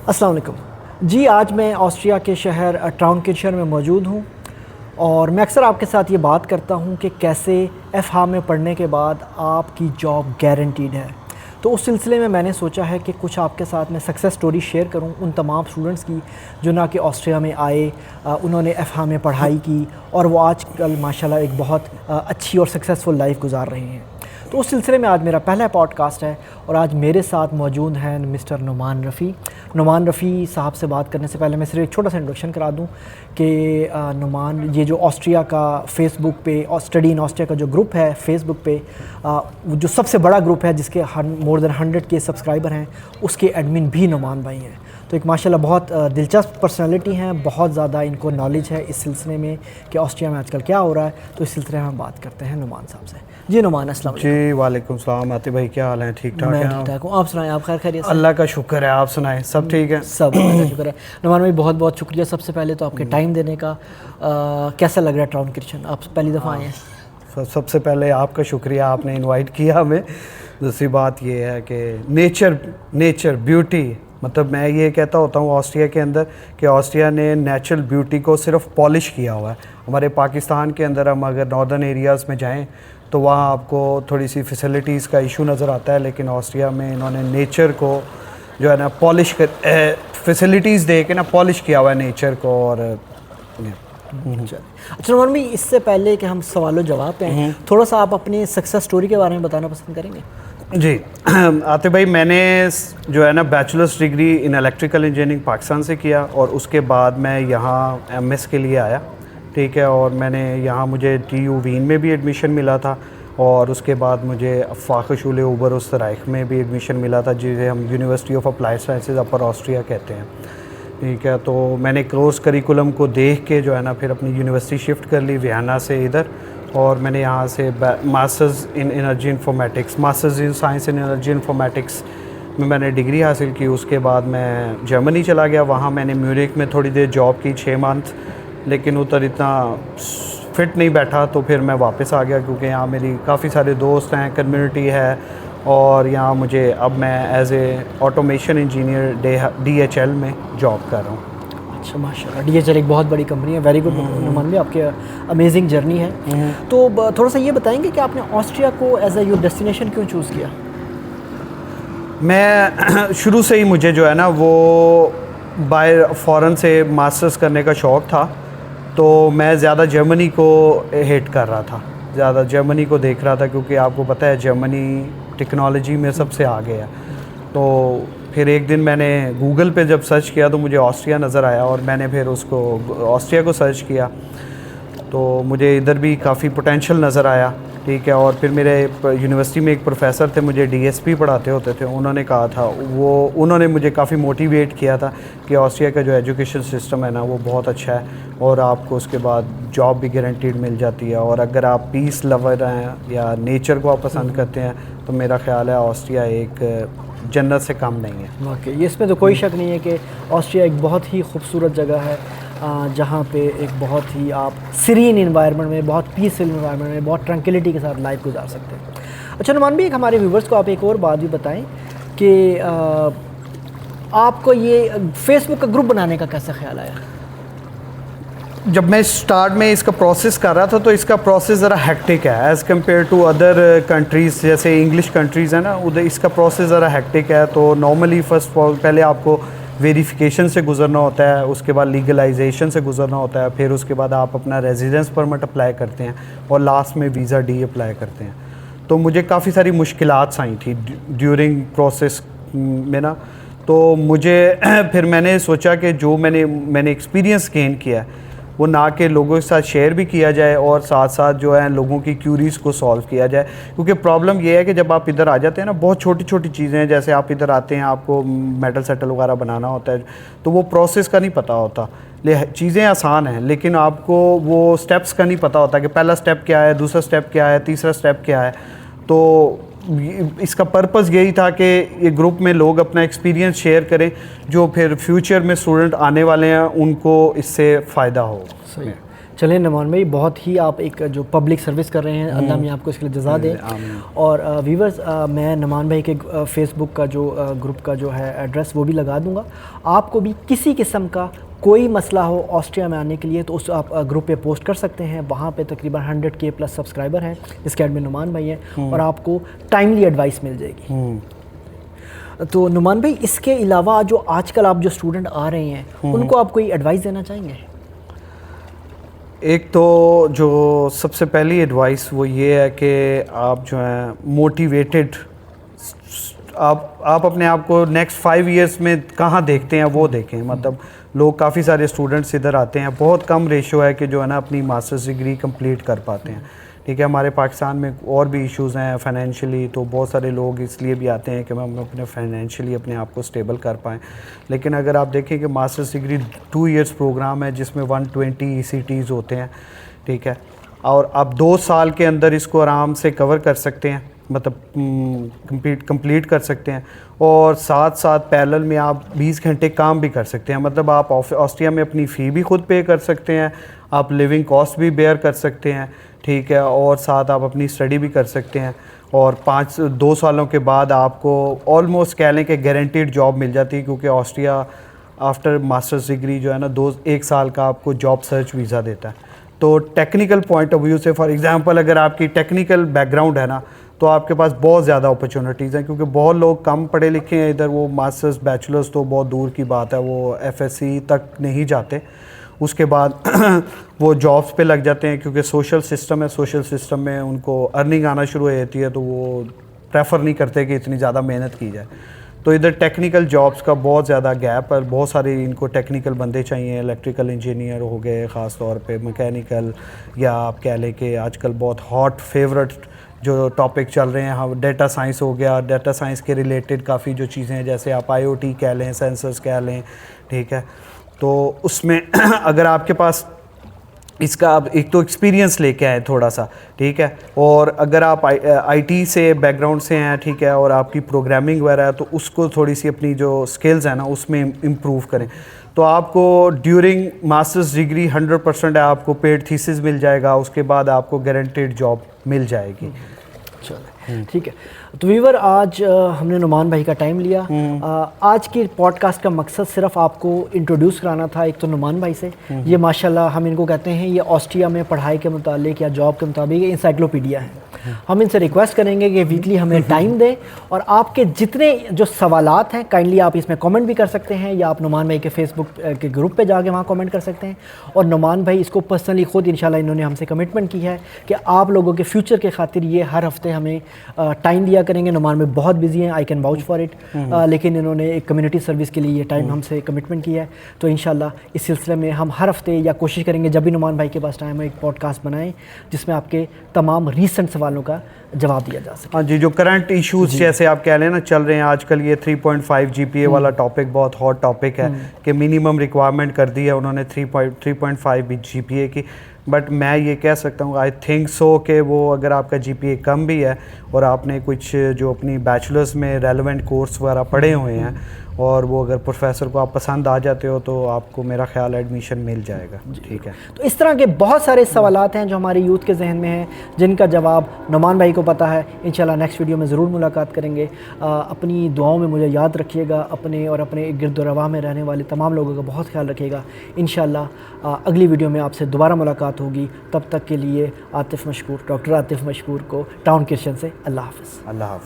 अस्सलाम वालेकुम जी। आज मैं ऑस्ट्रिया के शहर ट्राउनकिर्chen में मौजूद हूँ और मैं अक्सर आपके साथ ये बात करता हूँ कि कैसे FH में पढ़ने के बाद आपकी जॉब गारंटीड है। तो उस सिलसिले में मैंने सोचा है कि कुछ आपके साथ मैं सक्सेस स्टोरी शेयर करूँ उन तमाम स्टूडेंट्स की जो ना कि ऑस्ट्रिया में आए, उन्होंने FH में पढ़ाई की और वो आजकल माशाल्लाह एक बहुत अच्छी और सक्सेसफुल लाइफ गुजार रहे हैं। तो उस सिलसिले में आज मेरा पहला पॉडकास्ट है और आज मेरे साथ मौजूद हैं मिस्टर नुमान रफ़ी। नुमान रफ़ी साहब से बात करने से पहले मैं सिर्फ एक छोटा सा इंट्रोडक्शन करा दूं कि नुमान ये जो ऑस्ट्रिया का फेसबुक पे और स्टडी इन ऑस्ट्रिया का जो ग्रुप है फेसबुक पे, जो सबसे बड़ा ग्रुप है जिसके मोर देन 100 के सब्सक्राइबर हैं, उसके एडमिन भी नुमान भाई हैं। तो एक माशाल्लाह बहुत दिलचस्प पर्सनालिटी हैं, बहुत ज़्यादा इनको नॉलेज है इस सिलसिले में कि ऑस्ट्रिया में आजकल क्या हो रहा है। तो इस सिलसिले में हम बात करते हैं नुमान साहब से। जी नुमान, अस्सलाम वालेकुम। जी वालेकुम सलाम। आतिफ भाई क्या हाल है? ठीक ठाक मैं हैं? ठीक ठाक हूँ, आप सुनाएं, आप खैर खैरियत से? अल्लाह का शुक्र है, आप सुनाएं, सब ठीक है? सब अल्लाह का शुक्र है। नुमान भाई बहुत बहुत शुक्रिया सबसे पहले तो आपके टाइम देने का। कैसा लग रहा है ट्राउनकिर्chen? आप पहली दफ़ा आए हैं। सबसे पहले आपका शुक्रिया, आपने इनवाइट किया हमें। दूसरी बात ये है कि नेचर ब्यूटी, मतलब मैं ये कहता होता हूँ ऑस्ट्रिया के अंदर कि ऑस्ट्रिया ने नेचुरल ब्यूटी को सिर्फ पॉलिश किया हुआ है। हमारे पाकिस्तान के अंदर हम अगर नॉर्दर्न एरियाज़ में जाएं तो वहाँ आपको थोड़ी सी फैसिलिटीज़ का इशू नज़र आता है, लेकिन ऑस्ट्रिया में इन्होंने नेचर को जो है ना पॉलिश कर फैसिलिटीज़ दे के ना पॉलिश किया हुआ है नेचर को। और अच्छा नुमान भाई, इससे पहले कि हम सवालों जवाब पे हैं, थोड़ा सा आप अपनी सक्सेस स्टोरी के बारे में बताना पसंद करेंगे? जी आतिफ भाई, मैंने जो है ना bachelors degree in electrical engineering Pakistan से किया और उसके बाद मैं यहाँ MS के लिए आया, ठीक है। और मैंने यहाँ मुझे TU वीन में भी एडमिशन मिला था और उसके बाद मुझे फ़ाख़शुले ऊबर उस्तराइख में भी एडमिशन मिला था, जिसे हम university of applied sciences upper Austria कहते हैं, ठीक है। तो मैंने कोर्स करिकुलम को देख के जो है ना फिर अपनी यूनिवर्सिटी शिफ्ट कर ली वियना से इधर, और मैंने यहाँ से masters in energy informatics, masters in science in energy informatics में मैंने डिग्री हासिल की। उसके बाद मैं जर्मनी चला गया, वहाँ मैंने म्यूनिख में थोड़ी देर जॉब की 6 मंथ, लेकिन उधर इतना फिट नहीं बैठा तो फिर मैं वापस आ गया, क्योंकि यहाँ मेरी काफ़ी सारे दोस्त हैं, कम्युनिटी है, और यहाँ मुझे अब मैं as a automation engineer DHL में जॉब कर रहा हूँ। अच्छा माशाल्लाह, DHL एक बहुत बड़ी कंपनी है। वेरी गुड नुमान भाई, आपके अमेजिंग जर्नी है। तो थोड़ा सा ये बताएंगे कि आपने ऑस्ट्रिया को एज ए योर डेस्टिनेशन क्यों चूज़ किया? मैं शुरू से ही मुझे जो है ना वो बाय फ़ॉरेन से मास्टर्स करने का शौक़ था, तो मैं ज़्यादा जर्मनी को हेट कर रहा था, ज़्यादा जर्मनी को देख रहा था, क्योंकि आपको पता है जर्मनी टेक्नोलॉजी में सबसे आगे है। तो फिर एक दिन मैंने गूगल पे जब सर्च किया तो मुझे ऑस्ट्रिया नज़र आया और मैंने फिर उसको ऑस्ट्रिया को सर्च किया, तो मुझे इधर भी काफ़ी पोटेंशियल नज़र आया, ठीक है। और फिर मेरे यूनिवर्सिटी में एक प्रोफेसर थे, मुझे DSP पढ़ाते होते थे, उन्होंने कहा था, उन्होंने मुझे काफ़ी मोटिवेट किया था कि ऑस्ट्रिया का जो एजुकेशन सिस्टम है ना वो बहुत अच्छा है और आपको उसके बाद जॉब भी गारंटीड मिल जाती है, और अगर आप पीस लवर हैं या नेचर को आप पसंद करते हैं तो मेरा ख्याल है ऑस्ट्रिया एक जन्नत से कम नहीं है। ओके, इसमें तो कोई शक नहीं है कि ऑस्ट्रिया एक बहुत ही खूबसूरत जगह है, जहाँ पे एक बहुत ही आप सीरीन इन्वायरमेंट में, बहुत पीसफुल इन्वायरमेंट में, बहुत ट्रंक्विलिटी के साथ लाइफ गुजार सकते हैं। अच्छा नुमान भाई, एक हमारे व्यूवर्स को आप एक और बात भी बताएं कि आपको ये फेसबुक का ग्रुप बनाने का कैसा ख्याल आया? जब मैं स्टार्ट में इसका प्रोसेस कर रहा था तो इसका प्रोसेस ज़रा हेक्टिक है as compared to other countries, जैसे इंग्लिश कंट्रीज़ है ना, उधर इसका प्रोसेस ज़रा हेक्टिक है। तो नॉर्मली फर्स्ट पहले आपको वेरिफिकेशन से गुजरना होता है, उसके बाद लीगलाइजेशन से गुजरना होता है, फिर उसके बाद आप अपना रेजिडेंस परमिट अप्लाई करते हैं और लास्ट में वीज़ा D अप्लाई करते हैं। तो मुझे काफ़ी सारी मुश्किलात आई थी ड्यूरिंग प्रोसेस में ना, तो मुझे फिर मैंने सोचा कि जो मैंने एक्सपीरियंस गेन किया है वो ना कि लोगों के साथ शेयर भी किया जाए और साथ साथ जो है लोगों की क्यूरीज़ को सॉल्व किया जाए। क्योंकि प्रॉब्लम ये है कि जब आप इधर आ जाते हैं ना, बहुत छोटी छोटी चीज़ें हैं, जैसे आप इधर आते हैं, आपको मेटल सेटल वगैरह बनाना होता है, तो वो प्रोसेस का नहीं पता होता। चीज़ें आसान हैं लेकिन आपको वो स्टेप्स का नहीं पता होता कि पहला स्टेप क्या है, दूसरा स्टेप क्या है, तीसरा स्टेप क्या है। तो इसका पर्पज़ यही था कि ये ग्रुप में लोग अपना एक्सपीरियंस शेयर करें, जो फिर फ्यूचर में स्टूडेंट आने वाले हैं उनको इससे फ़ायदा हो। सही। चलें नुमान भाई, बहुत ही आप एक जो पब्लिक सर्विस कर रहे हैं, अल्लाह में आपको इसके लिए जज़ा दे। और व्यूवर्स, मैं नुमान भाई के फेसबुक का जो ग्रुप का जो है एड्रेस वो भी लगा दूंगा। आपको भी किसी किस्म का कोई मसला हो ऑस्ट्रिया में आने के लिए तो उस आप ग्रुप पे पोस्ट कर सकते हैं। वहाँ पे तकरीबन 100K प्लस सब्सक्राइबर हैं, इसके एडमिन नुमान भाई हैं, और आपको टाइमली एडवाइस मिल जाएगी। तो नुमान भाई, इसके अलावा जो आजकल आप जो स्टूडेंट आ रहे हैं उनको आप कोई एडवाइस देना चाहेंगे? एक तो जो सबसे पहली एडवाइस वो ये है कि आप जो है मोटिवेटेड, आप अपने आप को नेक्स्ट 5 इयर्स में कहाँ देखते हैं वो देखें। मतलब लोग काफ़ी सारे स्टूडेंट्स इधर आते हैं, बहुत कम रेशो है कि जो है ना अपनी मास्टर्स डिग्री कंप्लीट कर पाते हैं। ठीक है, हमारे पाकिस्तान में और भी इश्यूज़ हैं फाइनेंशियली, तो बहुत सारे लोग इसलिए भी आते हैं कि हम अपने फाइनेंशियली अपने आप को स्टेबल कर पाएँ। लेकिन अगर आप देखें कि मास्टर्स डिग्री 2 इयर्स प्रोग्राम है जिसमें 120 ECTs होते हैं, ठीक है, और आप 2 साल के अंदर इसको आराम से कवर कर सकते हैं, मतलब कंप्लीट कर सकते हैं। और साथ साथ पैरेलल में आप 20 घंटे काम भी कर सकते हैं। मतलब आप ऑस्ट्रिया में अपनी फ़ी भी खुद पे कर सकते हैं, आप लिविंग कॉस्ट भी बेयर कर सकते हैं, ठीक है, और साथ आप अपनी स्टडी भी कर सकते हैं। और 2 सालों के बाद आपको ऑलमोस्ट कह लें कि गारंटीड जॉब मिल जाती है, क्योंकि ऑस्ट्रिया आफ्टर मास्टर्स डिग्री जो है ना 1 साल का आपको जॉब सर्च वीज़ा देता है। तो टेक्निकल पॉइंट ऑफ व्यू से, फॉर एग्जांपल, अगर आपकी टेक्निकल बैकग्राउंड है ना तो आपके पास बहुत ज़्यादा अपॉर्चुनिटीज़ हैं, क्योंकि बहुत लोग कम पढ़े लिखे हैं इधर, वो मास्टर्स बैचलर्स तो बहुत दूर की बात है, वो FSc तक नहीं जाते। उसके बाद वो जॉब्स पे लग जाते हैं, क्योंकि सोशल सिस्टम है, सोशल सिस्टम में उनको अर्निंग आना शुरू हो जाती है, तो वो प्रेफर नहीं करते कि इतनी ज़्यादा मेहनत की जाए। तो इधर टेक्निकल जॉब्स का बहुत ज़्यादा गैप है, बहुत सारे इनको टेक्निकल बंदे चाहिए। इलेक्ट्रिकल इंजीनियर हो गए ख़ास तौर पे, मैकेनिकल, या आप कह लें कि आजकल बहुत हॉट फेवरेट जो टॉपिक चल रहे हैं, हाँ, डेटा साइंस हो गया, डेटा साइंस के रिलेटेड काफ़ी जो चीज़ें हैं, जैसे आप IoT कह लें, सेंसर्स कह लें, ठीक है, तो उसमें अगर आपके पास इसका आप एक तो एक्सपीरियंस लेके आए थोड़ा सा, ठीक है, और अगर आप IT से बैकग्राउंड से हैं, ठीक है, और आपकी प्रोग्रामिंग वगैरह है, तो उसको थोड़ी सी अपनी जो स्किल्स हैं ना उसमें इम्प्रूव करें। तो आपको ड्यूरिंग मास्टर्स डिग्री 100% आपको पेड थीसिस मिल जाएगा, उसके बाद आपको गारंटीड जॉब मिल जाएगी। चलो ठीक है। तो वीवर, आज हमने नुमान भाई का टाइम लिया। आज की पॉडकास्ट का मकसद सिर्फ आपको इंट्रोड्यूस कराना था एक तो नुमान भाई से। ये माशाल्लाह हम इनको कहते हैं, ये ऑस्ट्रिया में पढ़ाई के मुतालिक या जॉब के मुताबिक इंसाइक्लोपीडिया है। हम इनसे रिक्वेस्ट करेंगे कि वीकली हमें टाइम दें, और आपके जितने जो सवालात हैं काइंडली आप इसमें कमेंट भी कर सकते हैं, या आप नुमान भाई के फेसबुक के ग्रुप पे जाके वहाँ कमेंट कर सकते हैं। और नुमान भाई इसको पर्सनली खुद इंशाल्लाह इन्होंने हमसे कमिटमेंट की है कि आप लोगों के फ्यूचर के खातिर ये हर हफ्ते हमें टाइम दिया करेंगे। नुमान में बहुत बिजी हैं, I can vouch for it, लेकिन इन्होंने एक कम्युनिटी सर्विस के लिए ये टाइम हमसे कमिटमेंट किया है। तो इंशाल्लाह इस सिलसिले में हम हर हफ्ते या कोशिश करेंगे जब भी नुमान भाई के पास टाइम है एक पॉडकास्ट बनाएं जिसमें आपके तमाम रीसेंट सवालों का जवाब दिया जा सके। हाँ जी, जो करंट इश्यूज जैसे आप कह रहे हैं ना चल रहे हैं आजकल, ये 3.5 GPA वाला टॉपिक बहुत हॉट टॉपिक है कि मिनिमम रिक्वायरमेंट कर दी है उन्होंने 3.5 GPA की। बट मैं ये कह सकता हूँ, आई थिंक सो कि वो अगर आपका GPA कम भी है और आपने कुछ जो अपनी बैचलर्स में रेलेवेंट कोर्स वगैरह पढ़े हुए हैं, और वो अगर प्रोफेसर को आप पसंद आ जाते हो, तो आपको मेरा ख्याल एडमिशन मिल जाएगा। ठीक है, तो इस तरह के बहुत सारे सवालात हैं जो हमारे यूथ के जहन में हैं, जिनका जवाब नुमान भाई को पता है। इंशाल्लाह नेक्स्ट वीडियो में ज़रूर मुलाकात करेंगे। अपनी दुआओं में मुझे याद रखिएगा, अपने और अपने गिरदोरवा में रहने वाले तमाम लोगों का बहुत ख्याल रखिएगा। इंशाल्लाह अगली वीडियो में आपसे दोबारा मुलाकात होगी। तब तक के लिए आतिफ़ मशकूर, डॉक्टर आतिफ़ मशकूर को टाउन किचन से अल्लाह हाफ़िज़। अल्लाह हाफ़िज़।